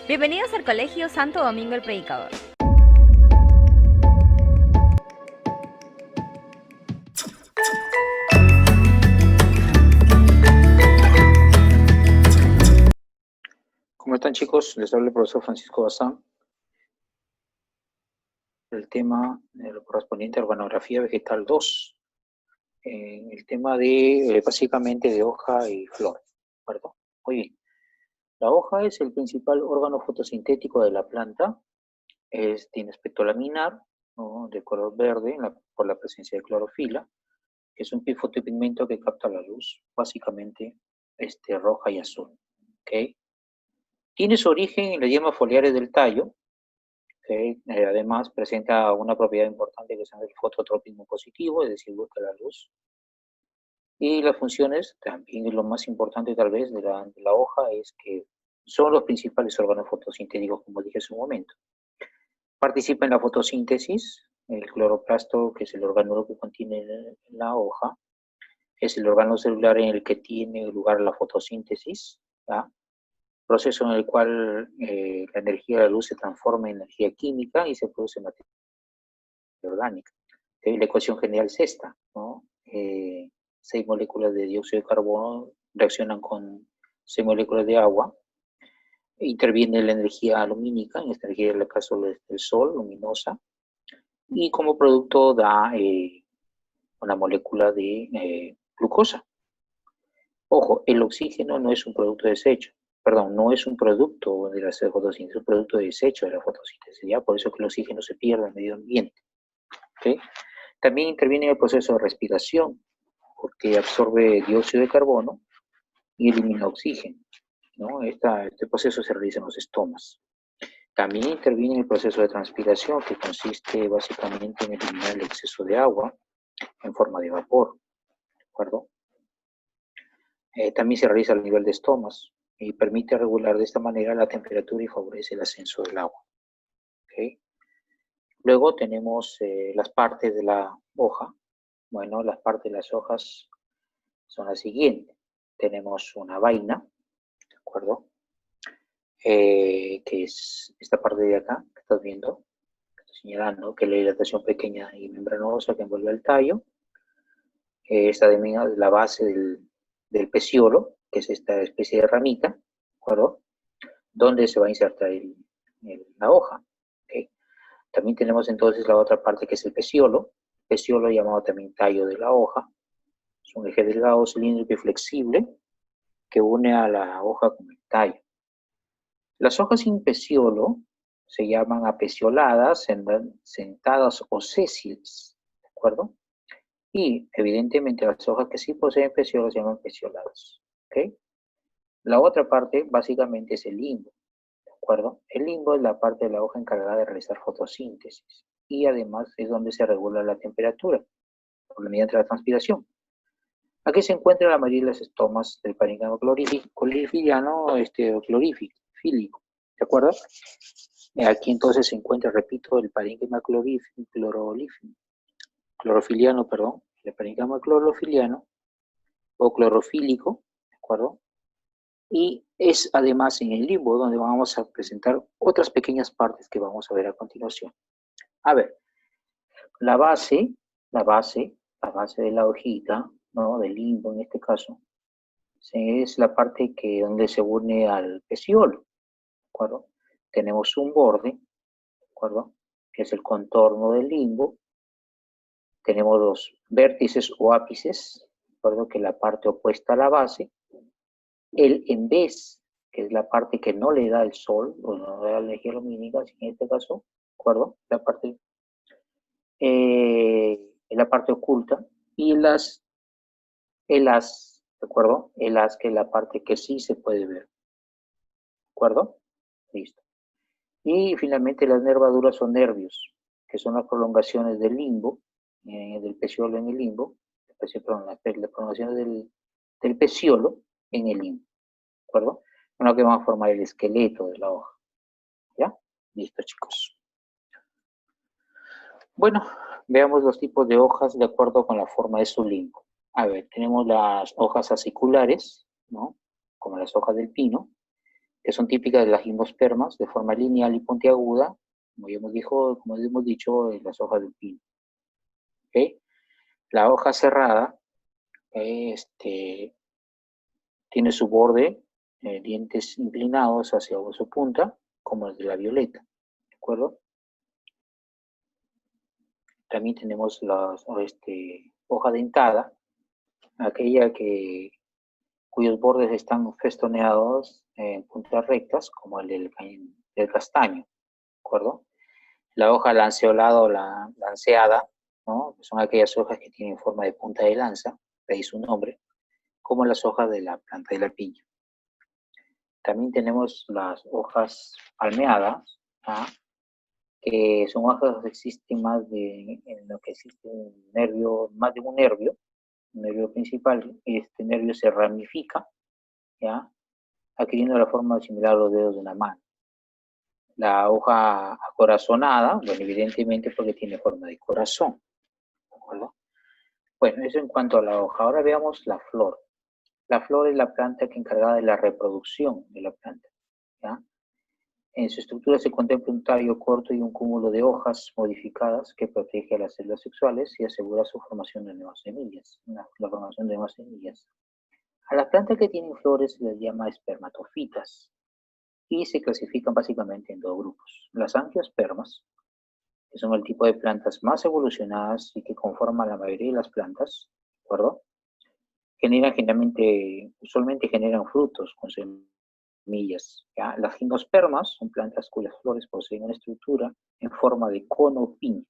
Bienvenidos al Colegio Santo Domingo el Predicador. ¿Cómo están, chicos? Les habla el profesor Francisco Bazán. El tema correspondiente a organografía vegetal 2. El tema de, básicamente, de hoja y flor. ¿De acuerdo? Muy bien. La hoja es el principal órgano fotosintético de la planta. Tiene aspecto laminar, ¿no?, de color verde por la presencia de clorofila, que es un fotopigmento que capta la luz, básicamente roja y azul. ¿Okay? Tiene su origen en las yemas foliares del tallo, que además presenta una propiedad importante que es el fototropismo positivo, es decir, busca la luz. Y las funciones, también es lo más importante tal vez de la hoja, es que son los principales órganos fotosintéticos, como dije hace un momento. Participa en la fotosíntesis, el cloroplasto, que es el orgánulo que contiene la hoja, es el órgano celular en el que tiene lugar la fotosíntesis, ¿ya? Proceso en el cual la energía de la luz se transforma en energía química y se produce materia orgánica. La ecuación general es esta, ¿no? 6 moléculas de dióxido de carbono reaccionan con 6 moléculas de agua, interviene la energía lumínica, en esta energía en el caso del sol, luminosa, y como producto da una molécula de glucosa. Ojo, el oxígeno no es un producto de desecho, perdón, no es un producto de la fotosíntesis, es un producto de desecho de la fotosíntesis, ¿ya? Por eso que el oxígeno se pierde en el medio ambiente, ¿okay? También interviene en el proceso de respiración, porque absorbe dióxido de carbono y elimina oxígeno, ¿no? Este proceso se realiza en los estomas. También interviene en el proceso de transpiración, que consiste básicamente en eliminar el exceso de agua en forma de vapor, ¿de acuerdo? También se realiza a nivel de estomas y permite regular de esta manera la temperatura y favorece el ascenso del agua. ¿Okay? Luego tenemos las partes de la hoja. Bueno, las partes de las hojas son las siguientes. Tenemos una vaina, ¿de acuerdo? Que es esta parte de acá que estás viendo, que estoy señalando, que es la hidratación pequeña y membranosa que envuelve el tallo. Esta de la base del peciolo, que es esta especie de ramita, ¿de acuerdo? Donde se va a insertar la hoja. ¿Okay? También tenemos entonces la otra parte que es el peciolo llamado también tallo de la hoja. Es un eje delgado, cilíndrico y flexible que une a la hoja con el tallo. Las hojas sin peciolo se llaman apecioladas, sentadas o sésiles, ¿de acuerdo? Y evidentemente las hojas que sí poseen peciolo se llaman pecioladas, ¿ok? La otra parte básicamente es el limbo, ¿de acuerdo? El limbo es la parte de la hoja encargada de realizar fotosíntesis y además es donde se regula la temperatura mediante la transpiración. Aquí se encuentra la mayoría de las estomas del parénquima clorofiliano clorofílico, ¿de acuerdo? Aquí entonces se encuentra, repito, el parénquima clorofiliano, perdón, el parénquima clorofiliano o clorofílico, ¿de acuerdo? Y es además en el limbo donde vamos a presentar otras pequeñas partes que vamos a ver a continuación. A ver, la base de la hojita, ¿no?, del limbo en este caso, es la parte donde se une al peciolo, ¿de acuerdo? Tenemos un borde, ¿de acuerdo?, que es el contorno del limbo. Tenemos los vértices o ápices, ¿de acuerdo?, que es la parte opuesta a la base. El en vez, que es la parte que no le da el sol, o no le da la energía lumínica, en este caso, ¿de acuerdo?, la parte oculta, y el haz, ¿de acuerdo?, el haz, que es la parte que sí se puede ver, ¿de acuerdo? Listo. Y finalmente las nervaduras son nervios, que son las prolongaciones del limbo, del peciolo en el limbo, perdón, las prolongaciones del peciolo en el limbo, ¿de acuerdo? Con lo que vamos a formar el esqueleto de la hoja, ¿ya? Listo, chicos. Bueno, veamos los tipos de hojas de acuerdo con la forma de su limbo. A ver, tenemos las hojas aciculares, ¿no?, como las hojas del pino, que son típicas de las gimnospermas, de forma lineal y puntiaguda, como hemos dicho, en las hojas del pino. ¿Okay? La hoja cerrada tiene su borde, dientes inclinados hacia su punta, como el de la violeta, ¿de acuerdo? También tenemos la hoja dentada, aquella cuyos bordes están festoneados en puntas rectas, como el del castaño, ¿de acuerdo? La hoja lanceolada o la lanceada, ¿no? Son aquellas hojas que tienen forma de punta de lanza, de ahí su nombre, como las hojas de la planta de la piña. También tenemos las hojas palmeadas, ¿ah? Que son hojas que existen en lo que existe un nervio, más de un nervio principal. Este nervio se ramifica, ¿ya? Adquiriendo la forma similar a los dedos de una mano. La hoja acorazonada, bueno, evidentemente porque tiene forma de corazón, ¿de acuerdo? Bueno, eso en cuanto a la hoja. Ahora veamos la flor. La flor es la planta que encargada de la reproducción de la planta, ¿ya? En su estructura se contempla un tallo corto y un cúmulo de hojas modificadas que protege a las células sexuales y asegura su formación de nuevas semillas, la formación de nuevas semillas. A las plantas que tienen flores se les llama espermatofitas y se clasifican básicamente en dos grupos. Las angiospermas, que son el tipo de plantas más evolucionadas y que conforman la mayoría de las plantas, ¿de acuerdo? Usualmente generan frutos con semillas, ¿ya? Las gimnospermas son plantas cuyas flores poseen una estructura en forma de cono o piña,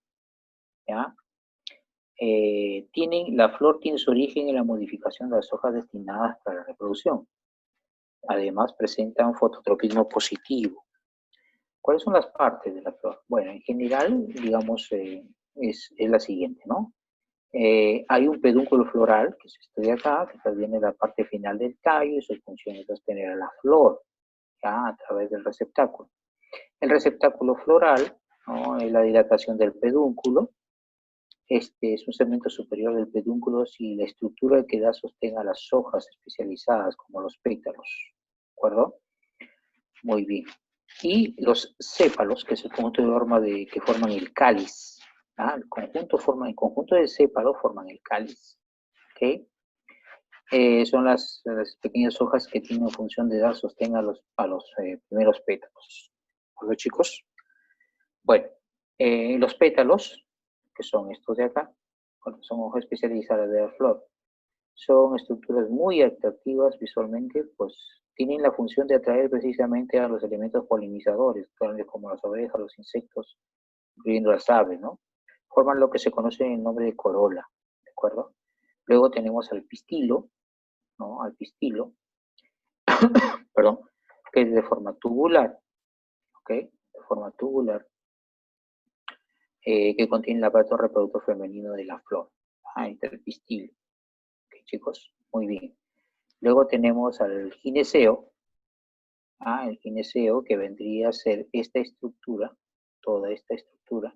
¿ya? La flor tiene su origen en la modificación de las hojas destinadas para la reproducción. Además, presentan fototropismo positivo. ¿Cuáles son las partes de la flor? Bueno, en general, digamos, es la siguiente, ¿no? Hay un pedúnculo floral, que es esto de acá, que viene la parte final del tallo, y su función es sostener a la flor, ¿ya? A través del receptáculo. El receptáculo floral, ¿no? Es la dilatación del pedúnculo. Este es un segmento superior del pedúnculo si la estructura que da sostén a las hojas especializadas, como los pétalos, ¿de acuerdo? Muy bien. Y los sépalos, que es el conjunto de forma que forman el cáliz. ¿Ah? El conjunto de sépalos forman el cáliz. ¿Okay? Son las pequeñas hojas que tienen función de dar sostén a los primeros pétalos. ¿De acuerdo, chicos? Bueno, los pétalos, que son estos de acá, son hojas especializadas de la flor, son estructuras muy atractivas visualmente, pues tienen la función de atraer precisamente a los elementos polinizadores, tales como las abejas, los insectos, incluyendo las aves, ¿no? Forman lo que se conoce en el nombre de corola, ¿de acuerdo? Luego tenemos al pistilo, ¿no? Al pistilo, perdón, que es de forma tubular, ¿ok? De forma tubular, que contiene el aparato reproductor femenino de la flor, entre el pistilo. ¿Ok, chicos? Muy bien. Luego tenemos al gineceo, el gineceo, que vendría a ser esta estructura, toda esta estructura,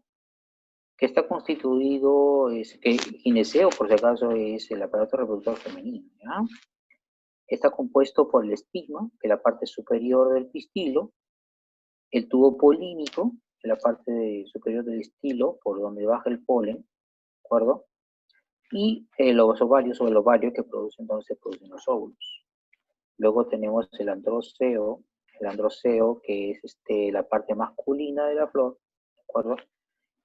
que está constituido, que gineceo, por si acaso, es el aparato reproductor femenino, ¿ya? Está compuesto por el estigma, que es la parte superior del pistilo, el tubo polínico, que es la parte superior del estilo, por donde baja el polen, ¿de acuerdo? Y los ovarios o el ovario que producen, donde se producen los óvulos. Luego tenemos el androceo, que es la parte masculina de la flor, ¿de acuerdo?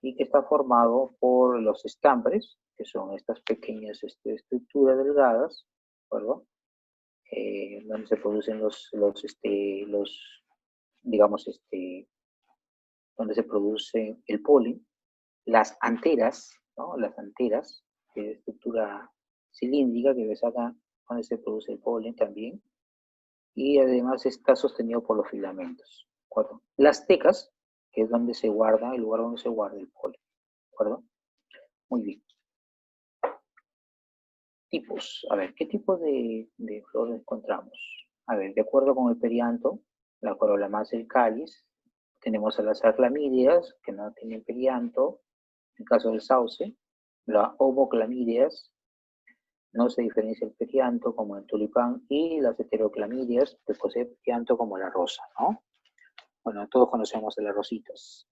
Y que está formado por los estambres, que son estas pequeñas estructuras delgadas, ¿de acuerdo? Donde se producen digamos, donde se produce el polen, las anteras, ¿no? Las anteras, que es estructura cilíndrica que ves acá, donde se produce el polen también, y además está sostenido por los filamentos, ¿de acuerdo? Las tecas, que es donde se guarda, el lugar donde se guarda el polen, ¿de acuerdo? Muy bien. Tipos. A ver, ¿qué tipo de flores encontramos? A ver, de acuerdo con el perianto, la corola más el cáliz, tenemos a las aclamídeas, que no tienen perianto, en el caso del sauce, las homoclamídeas, No se diferencia el perianto como el tulipán y las heteroclamidias que posee perianto como la rosa, ¿no? Bueno, todos conocemos de las rositas.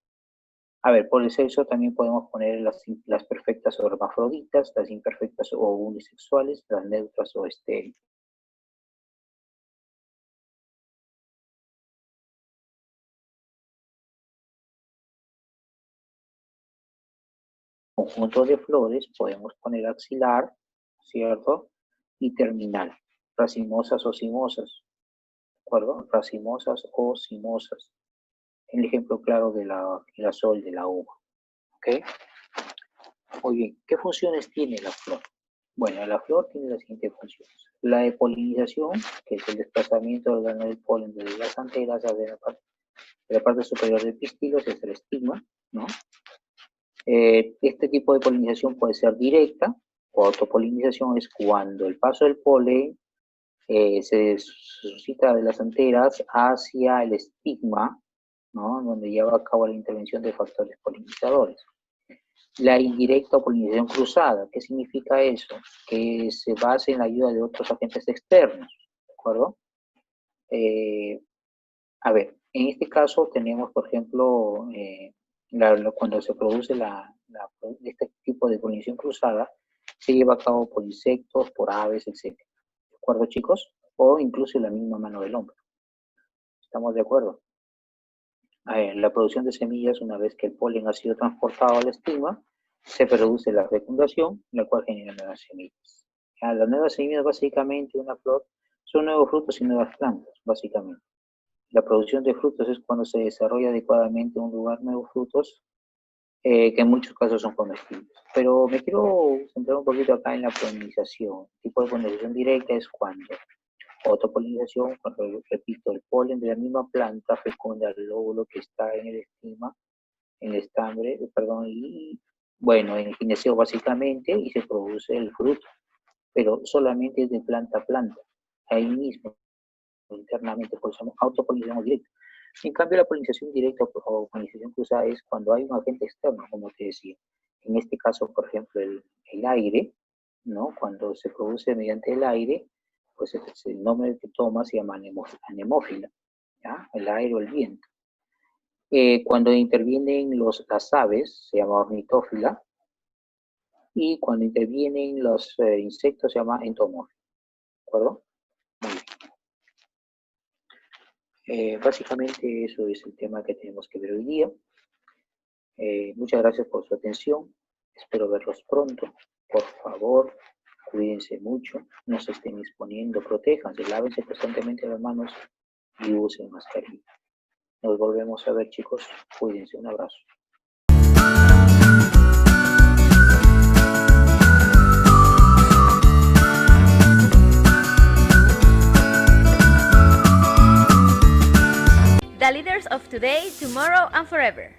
A ver, por el sexo también podemos poner las perfectas o hermafroditas, las imperfectas o unisexuales, las neutras o estériles. Conjunto de flores podemos poner axilar, ¿cierto? Y terminal, racimosas o cimosas, ¿de acuerdo? Racimosas o cimosas. El ejemplo claro de la girasol de la uva, ¿ok? Muy bien, ¿qué funciones tiene la flor? Bueno, la flor tiene las siguientes funciones. La de polinización, que es el desplazamiento del grano del polen de las anteras a la parte superior del pistilo, es el estigma, ¿no? Este tipo de polinización puede ser directa o autopolinización, es cuando el paso del polen se suscita de las anteras hacia el estigma, ¿no? Donde lleva a cabo la intervención de factores polinizadores. La indirecta o polinización cruzada, ¿qué significa eso? Que se basa en la ayuda de otros agentes externos, ¿de acuerdo? A ver, en este caso tenemos, por ejemplo, cuando se produce este tipo de polinización cruzada, se lleva a cabo por insectos, por aves, etc. ¿De acuerdo, chicos? O incluso la misma mano del hombre. ¿Estamos de acuerdo? A ver, la producción de semillas, una vez que el polen ha sido transportado al estigma, se produce la fecundación, la cual genera nuevas semillas. Las nuevas semillas, básicamente, una flor, son nuevos frutos y nuevas plantas, básicamente. La producción de frutos es cuando se desarrolla adecuadamente un lugar nuevos frutos, que en muchos casos son comestibles. Pero me quiero centrar un poquito acá en la polinización. El tipo de polinización directa es cuando autopolinización, cuando, repito, el polen de la misma planta fecunda el óvulo que está en el estigma, en el estambre, perdón, y bueno, en el gineceo básicamente, y se produce el fruto, pero solamente es de planta a planta, ahí mismo, internamente, por eso autopolinización directa. En cambio, la polinización directa o polinización cruzada es cuando hay un agente externo, como te decía. En este caso, por ejemplo, el aire, ¿no? Cuando se produce mediante el aire, pues el nombre que toma se llama anemófila, ¿ya? El aire o el viento. Cuando intervienen las aves, se llama ornitófila, y cuando intervienen los insectos, se llama entomófila, ¿de acuerdo? Muy bien. Básicamente eso es el tema que tenemos que ver hoy día. Muchas gracias por su atención, espero verlos pronto. Por favor, cuídense mucho, no se estén exponiendo, protéjanse, lávense constantemente las manos y usen mascarilla. Nos volvemos a ver, chicos. Cuídense. Un abrazo. The leaders of today, tomorrow, and forever.